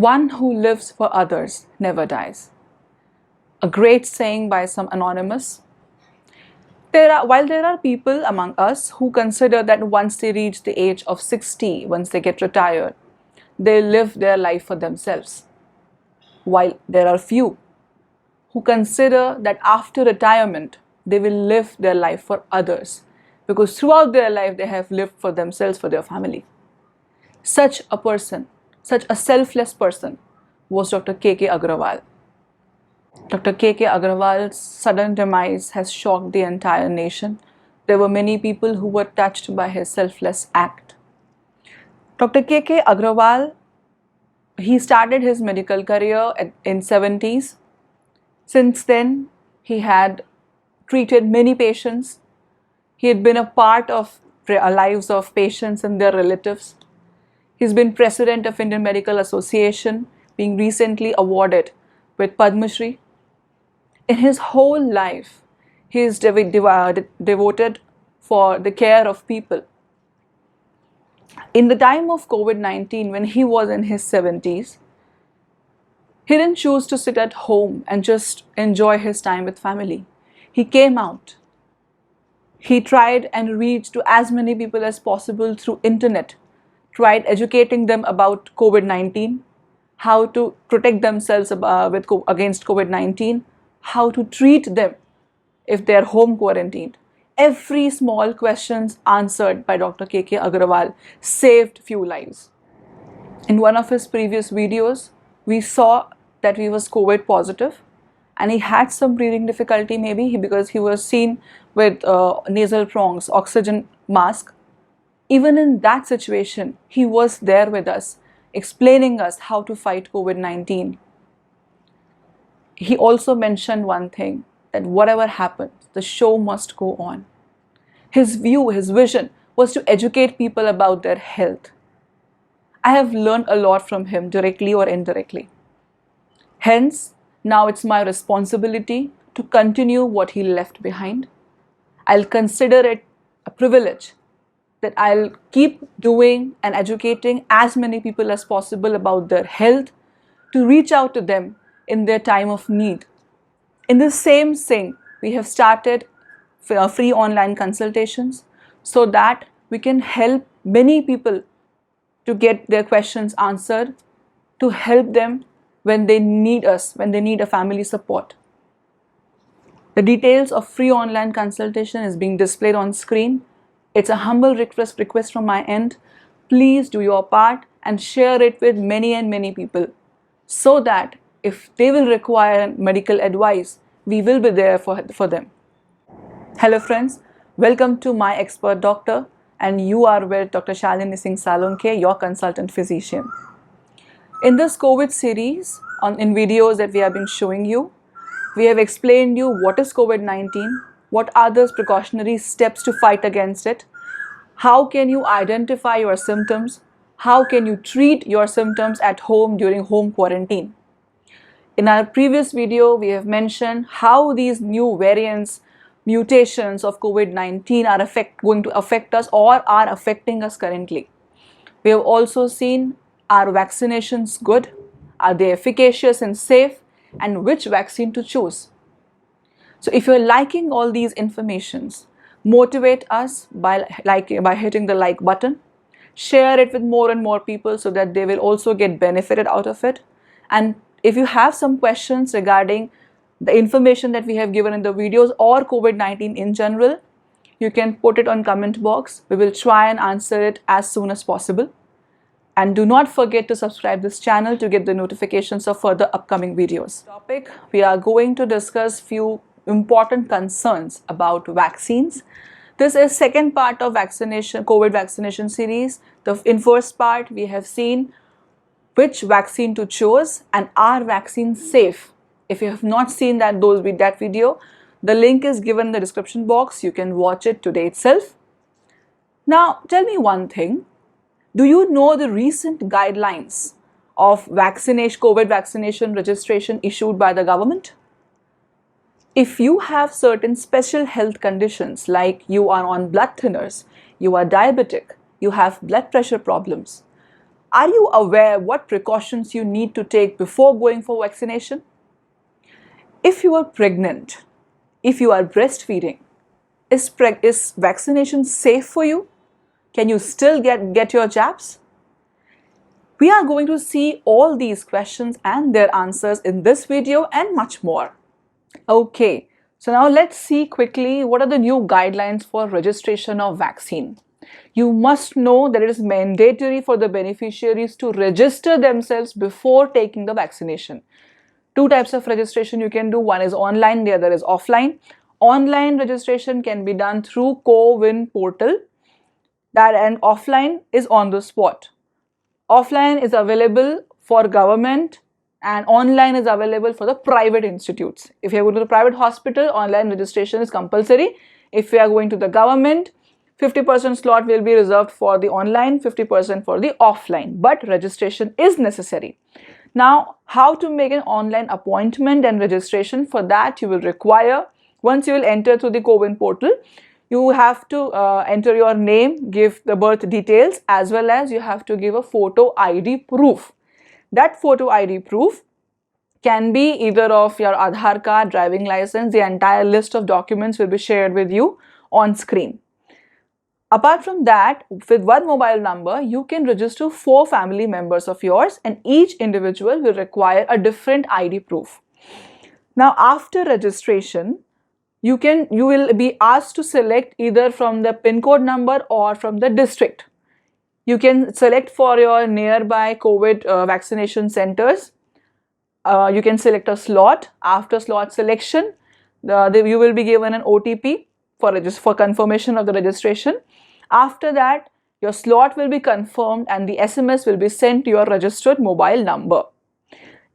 One who lives for others never dies. A great saying by some anonymous. While there are people among us who consider that once they reach the age of 60, once they get retired, they live their life for themselves. While there are few who consider that after retirement, they will live their life for others, because throughout their life they have lived for themselves, for their family. Such a person, such a selfless person was Dr. K.K. Agrawal. Dr. K.K. Agrawal's sudden demise has shocked the entire nation. There were many people who were touched by his selfless act. Dr. K.K. Agrawal, he started his medical career in 70s. Since then, he had treated many patients. He had been a part of lives of patients and their relatives. He's been president of Indian Medical Association, being recently awarded with Padma Shri. In his whole life, he is devoted for the care of people. In the time of COVID-19, when he was in his 70s, he didn't choose to sit at home and just enjoy his time with family. He came out. He tried and reached to as many people as possible through internet, tried educating them about COVID-19, how to protect themselves against COVID-19, how to treat them if they are home quarantined. Every small questions answered by Dr. K.K. Agrawal saved few lives. In one of his previous videos, we saw that he was COVID positive and he had some breathing difficulty maybe because he was seen with nasal prongs, oxygen mask. Even in that situation, he was there with us, explaining us how to fight COVID-19. He also mentioned one thing, that whatever happens, the show must go on. His view, his vision was to educate people about their health. I have learned a lot from him, directly or indirectly. Hence, now it's my responsibility to continue what he left behind. I'll consider it a privilege that I'll keep doing and educating as many people as possible about their health, to reach out to them in their time of need. In the same thing, we have started free online consultations so that we can help many people to get their questions answered, to help them when they need us, when they need a family support. The details of free online consultation is being displayed on screen. It's a humble request from my end. Please do your part and share it with many and many people, so that if they will require medical advice, we will be there for them. Hello friends, welcome to My Expert Doctor, and you are with Dr. Shalini Singh Salonke, your consultant physician. In this COVID series, in videos that we have been showing you, we have explained you what is COVID-19, what are those precautionary steps to fight against it, how can you identify your symptoms, how can you treat your symptoms at home during home quarantine. In our previous video, we have mentioned how these new variants, mutations of COVID-19 are going to affect us or are affecting us currently. We have also seen, are vaccinations good? Are they efficacious and safe? And which vaccine to choose? So if you're liking all these informations, motivate us by hitting the like button. Share it with more and more people so that they will also get benefited out of it. And if you have some questions regarding the information that we have given in the videos or COVID-19 in general, you can put it on comment box. We will try and answer it as soon as possible. And do not forget to subscribe this channel to get the notifications of further upcoming videos. Topic, we are going to discuss few important concerns about vaccines. This is second part of COVID vaccination series. In first part, we have seen which vaccine to choose and are vaccines safe. If you have not seen that video, the link is given in the description box. You can watch it today itself. Now, tell me one thing. Do you know the recent guidelines of COVID vaccination registration issued by the government? If you have certain special health conditions, like you are on blood thinners, you are diabetic, you have blood pressure problems, Are you aware what precautions you need to take before going for vaccination? If you are pregnant, if you are breastfeeding, is vaccination safe for you? Can you still get your jabs? We are going to see all these questions and their answers in this video and much more. Okay, so now let's see quickly what are the new guidelines for registration of vaccine. You must know that it is mandatory for the beneficiaries to register themselves before taking the vaccination. Two types of registration you can do. One is online, the other is offline. Online registration can be done through CoWIN portal, and offline is on the spot. Offline is available for government and online is available for the private institutes. If you are going to the private hospital, online registration is compulsory. If you are going to the government, 50% slot will be reserved for the online, 50% for the offline, but registration is necessary. Now, how to make an online appointment and registration? For that, you will require, once you will enter through the CoWIN portal, you have to enter your name, give the birth details, as well as you have to give a photo ID proof. That photo ID proof can be either of your Aadhaar card, driving license. The entire list of documents will be shared with you on screen. Apart from that, with one mobile number, you can register 4 family members of yours and each individual will require a different ID proof. Now, after registration, you will be asked to select either from the PIN code number or from the district. You can select for your nearby COVID vaccination centers. You can select a slot. After slot selection, you will be given an OTP for confirmation of the registration. After that, your slot will be confirmed and the SMS will be sent to your registered mobile number.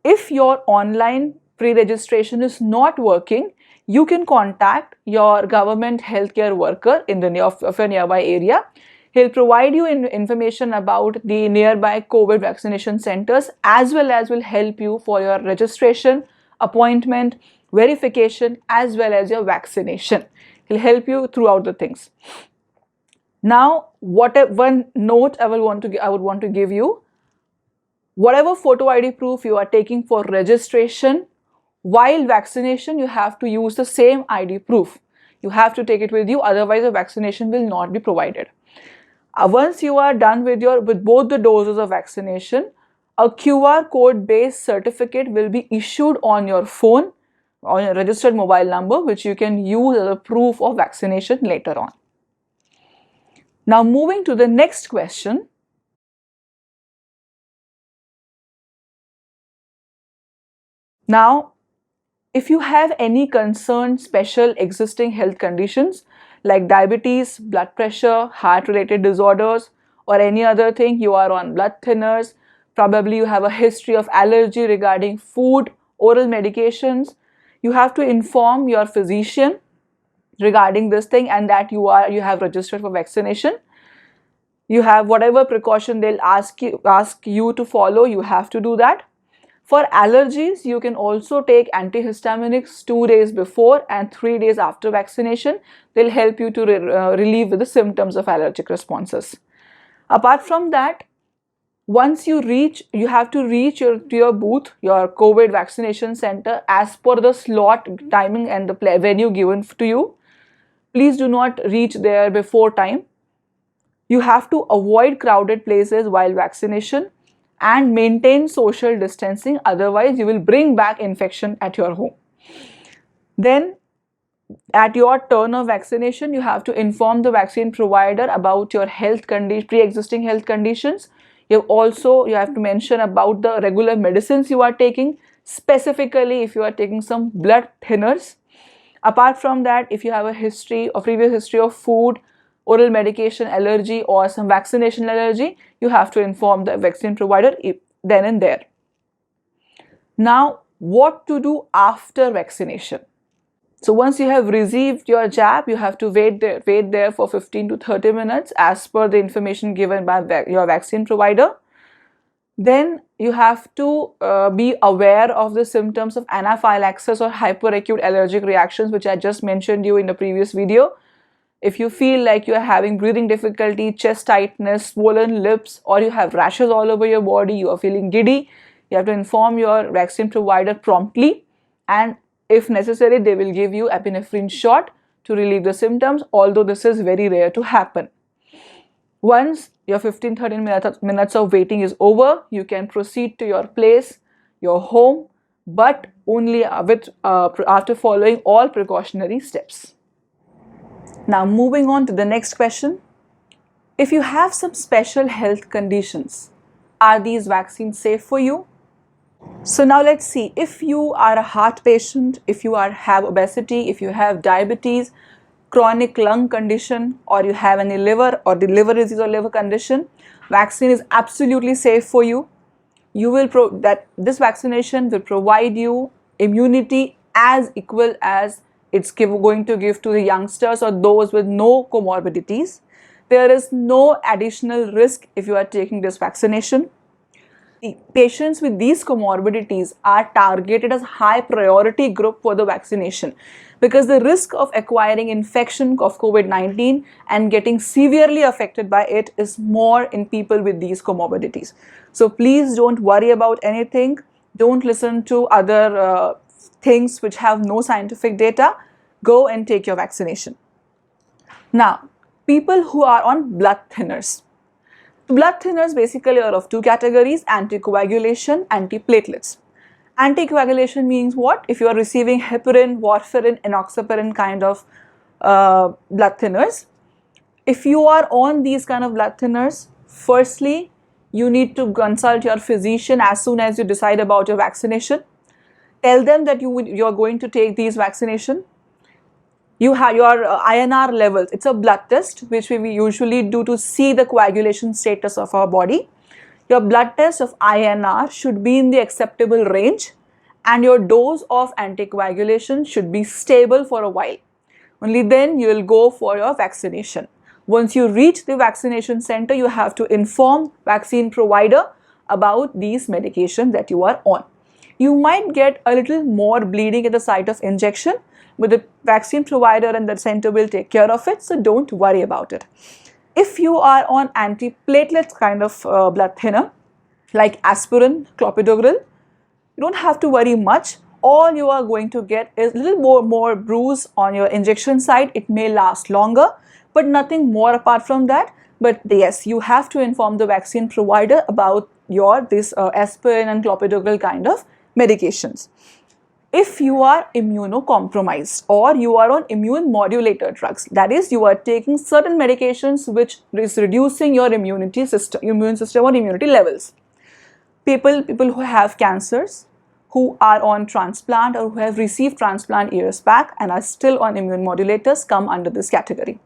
If your online pre-registration is not working, you can contact your government healthcare worker in the nearby area. He'll provide you information about the nearby COVID vaccination centers as well as will help you for your registration, appointment, verification as well as your vaccination. He'll help you throughout the things. Now, one note I would want to give you, whatever photo ID proof you are taking for registration, while vaccination, you have to use the same ID proof. You have to take it with you, otherwise the vaccination will not be provided. Once you are done with both the doses of vaccination, a QR code based certificate will be issued on your phone, on your registered mobile number, which you can use as a proof of vaccination later on. Now, moving to the next question. Now, if you have any concerned special existing health conditions like diabetes, blood pressure, heart-related disorders, or any other thing, you are on blood thinners, probably you have a history of allergy regarding food, oral medications, you have to inform your physician regarding this thing and that you have registered for vaccination. You have whatever precaution they'll ask you to follow, you have to do that. For allergies, you can also take antihistaminics 2 days before and 3 days after vaccination. They'll help you to relieve the symptoms of allergic responses. Apart from that, once you have to reach your booth, your COVID vaccination center as per the slot timing and the venue given to you. Please do not reach there before time. You have to avoid crowded places while vaccination and maintain social distancing, otherwise you will bring back infection at your home. Then at your turn of vaccination, you have to inform the vaccine provider about your pre-existing health conditions. You have to mention about the regular medicines you are taking, specifically if you are taking some blood thinners. Apart from that, if you have a previous history of food, oral medication allergy or some vaccination allergy, you have to inform the vaccine provider then and there. Now, what to do after vaccination? So once you have received your jab, you have to wait there for 15 to 30 minutes as per the information given by your vaccine provider. Then you have to be aware of the symptoms of anaphylaxis or hyperacute allergic reactions, which I just mentioned you in the previous video. If you feel like you are having breathing difficulty, chest tightness, swollen lips, or you have rashes all over your body, you are feeling giddy, you have to inform your vaccine provider promptly, and if necessary, they will give you epinephrine shot to relieve the symptoms, although this is very rare to happen. Once your 15-13 minutes of waiting is over, you can proceed to your place, your home, but only after following all precautionary steps. Now, moving on to the next question. If you have some special health conditions, are these vaccines safe for you? So now let's see, if you are a heart patient, if you have obesity, if you have diabetes, chronic lung condition, or you have any liver or the liver disease or liver condition, vaccine is absolutely safe for you. This vaccination will provide you immunity as equal as it's going to give to the youngsters or those with no comorbidities. There is no additional risk if you are taking this vaccination. The patients with these comorbidities are targeted as high priority group for the vaccination because the risk of acquiring infection of COVID-19 and getting severely affected by it is more in people with these comorbidities. So please don't worry about anything. Don't listen to other things which have no scientific data. Go and take your vaccination. Now, people who are on blood thinners. Blood thinners basically are of two categories: anticoagulation, antiplatelets. Anticoagulation means what? If you are receiving heparin, warfarin, enoxaparin kind of blood thinners. If you are on these kind of blood thinners, firstly, you need to consult your physician as soon as you decide about your vaccination. Tell them that you are going to take these vaccination. You have your INR levels. It's a blood test which we usually do to see the coagulation status of our body. Your blood test of INR should be in the acceptable range and your dose of anticoagulation should be stable for a while. Only then you will go for your vaccination. Once you reach the vaccination center, you have to inform vaccine provider about these medications that you are on. You might get a little more bleeding at the site of injection, but the vaccine provider and the center will take care of it, so don't worry about it. If you are on antiplatelet kind of blood thinner, like aspirin, clopidogrel, you don't have to worry much. All you are going to get is a little more bruise on your injection site. It may last longer, but nothing more apart from that. But yes, you have to inform the vaccine provider about this aspirin and clopidogrel kind of medications. If you are immunocompromised or you are on immune modulator drugs, that is, you are taking certain medications which is reducing your immune system or immunity levels. People who have cancers, who are on transplant or who have received transplant years back and are still on immune modulators come under this category.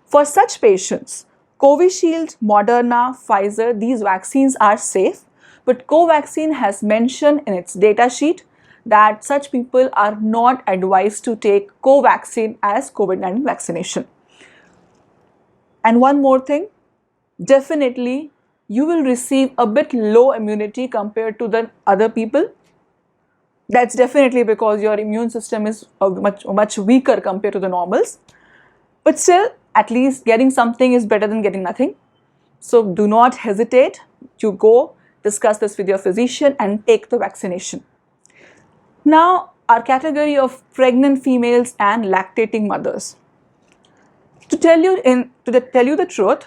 For such patients, Covishield, Moderna, Pfizer, these vaccines are safe, but Covaxin has mentioned in its data sheet that such people are not advised to take Covaxin as COVID-19 vaccination. And one more thing, definitely you will receive a bit low immunity compared to the other people. That's definitely because your immune system is much weaker compared to the normals. But still, at least getting something is better than getting nothing. So do not hesitate to go discuss this with your physician and take the vaccination. Now, our category of pregnant females and lactating mothers. To tell you the truth,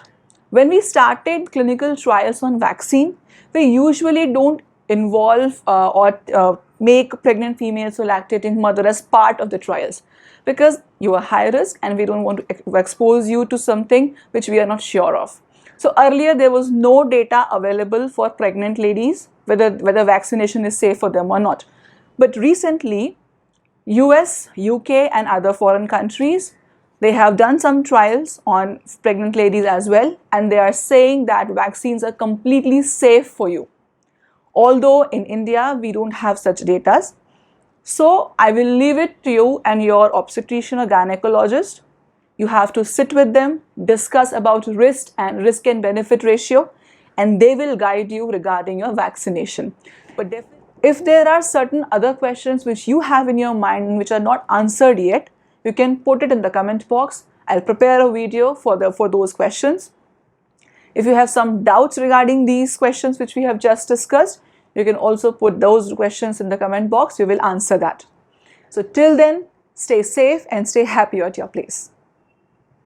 when we started clinical trials on vaccine, we usually don't involve or make pregnant females or lactating mother as part of the trials because you are high risk and we don't want to expose you to something which we are not sure of. So earlier there was no data available for pregnant ladies whether vaccination is safe for them or not. But recently, US, UK and other foreign countries, they have done some trials on pregnant ladies as well, and they are saying that vaccines are completely safe for you. Although in India, we don't have such data. So I will leave it to you and your obstetrician or gynecologist. You have to sit with them, discuss about risk and benefit ratio, and they will guide you regarding your vaccination. But if there are certain other questions which you have in your mind which are not answered yet, you can put it in the comment box. I'll prepare a video for those questions. If you have some doubts regarding these questions which we have just discussed, you can also put those questions in the comment box. We will answer that. So till then, stay safe and stay happy at your place.